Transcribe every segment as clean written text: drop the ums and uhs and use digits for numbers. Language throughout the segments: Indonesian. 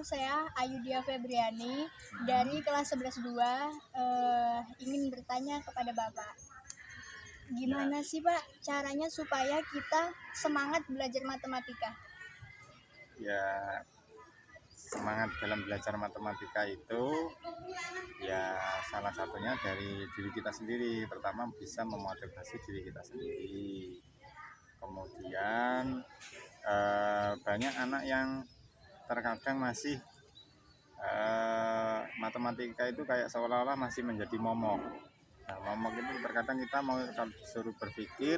saya Ayudia Febriani dari kelas 11-2 ingin bertanya kepada Bapak. Gimana sih Pak caranya supaya kita semangat belajar matematika? Ya, semangat dalam belajar matematika itu ya salah satunya dari diri kita sendiri. Pertama bisa memotivasi diri kita sendiri. Kemudian banyak anak yang terkadang masih matematika itu kayak seolah-olah masih menjadi momok. Nah, momok itu terkadang kita mau disuruh berpikir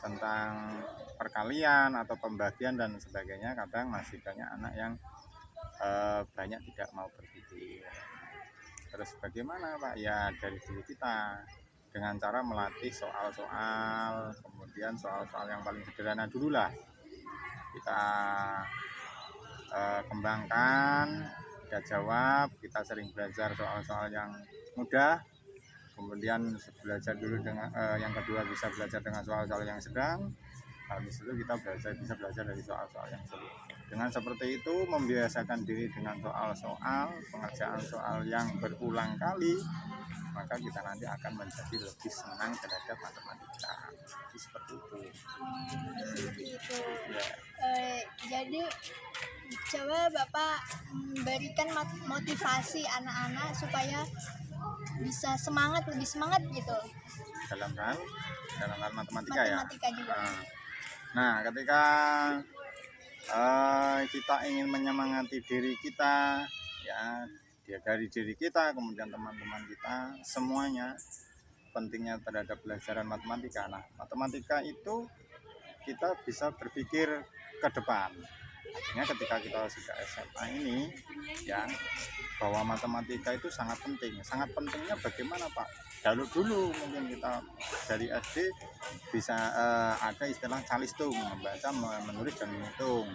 tentang perkalian atau pembagian dan sebagainya, kadang masih banyak anak yang banyak tidak mau berpikir. Terus bagaimana Pak? Ya dari diri kita dengan cara melatih soal-soal, kemudian soal-soal yang paling sederhana dulu lah kita kembangkan, kita jawab. Kita sering belajar soal-soal yang mudah, kemudian belajar dulu dengan yang kedua bisa belajar dengan soal-soal yang sedang, habis itu kita bisa belajar dari soal-soal yang sulit. Dengan seperti itu membiasakan diri dengan soal-soal, pengerjaan soal yang berulang kali, maka kita nanti akan menjadi lebih senang terhadap matematika. Seperti itu. Seperti itu. Ya. Jadi coba Bapak berikan motivasi anak-anak supaya bisa lebih semangat gitu dalam hal matematika ya. Juga. Nah, ketika kita ingin menyemangati diri kita, ya dari diri kita, kemudian teman-teman kita, semuanya pentingnya terhadap pelajaran matematika. Nah, matematika itu kita bisa berpikir ke depan. Artinya ketika kita sudah SMA ini, ya bahwa matematika itu sangat penting. Sangat pentingnya bagaimana Pak? Dulu mungkin kita dari SD bisa ada istilah calistung, membaca, menulis dan menghitung.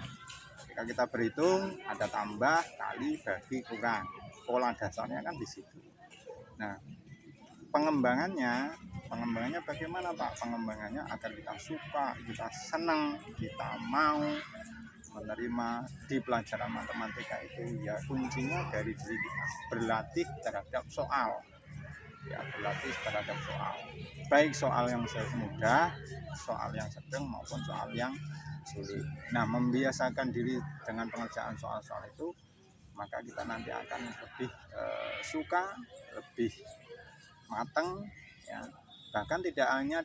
Ketika kita berhitung ada tambah, kali, bagi, kurang. Pola dasarnya kan di situ. Nah, pengembangannya bagaimana Pak? Pengembangannya agar kita suka, kita senang, kita mau menerima di pelajaran matematika itu, ya kuncinya dari diri kita, berlatih terhadap soal, ya berlatih terhadap soal, baik soal yang mudah, soal yang sedang maupun soal yang sulit. Nah, membiasakan diri dengan pengerjaan soal-soal itu, maka kita nanti akan lebih suka, lebih matang, ya. Bahkan tidak hanya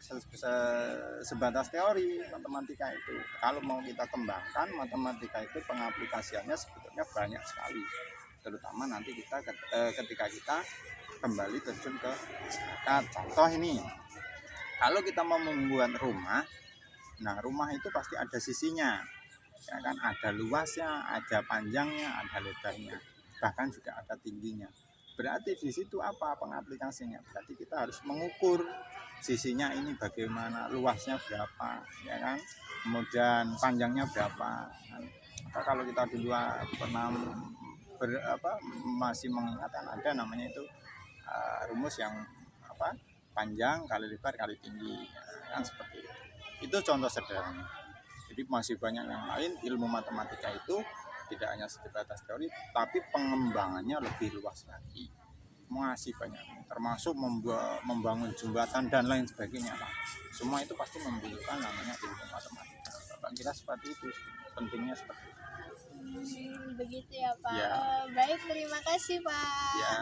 sebatas teori matematika itu. Kalau mau kita kembangkan matematika itu, pengaplikasiannya sebetulnya banyak sekali. Terutama nanti kita ketika kita kembali terjun ke masyarakat. Contoh ini, kalau kita mau membuat rumah, nah rumah itu pasti ada sisinya, ya kan, ada luasnya, ada panjangnya, ada lebarnya, bahkan juga ada tingginya. Berarti di situ apa pengaplikasinya? Berarti kita harus mengukur sisinya ini bagaimana, luasnya berapa, ya kan, kemudian panjangnya berapa. Nah, kalau kita dulu pernah masih mengingatkan, ada namanya itu rumus yang panjang kali lebar kali tinggi, kan seperti itu. Itu contoh sederhana. Jadi masih banyak yang lain. Ilmu matematika itu tidak hanya sebatas teori, tapi pengembangannya lebih luas lagi, masih banyak, termasuk membangun jembatan dan lain sebagainya. Semua itu pasti membutuhkan namanya ilmu matematika. Bapak kira seperti itu, pentingnya seperti itu. Begitu ya Pak. Ya. Baik, terima kasih Pak. Ya.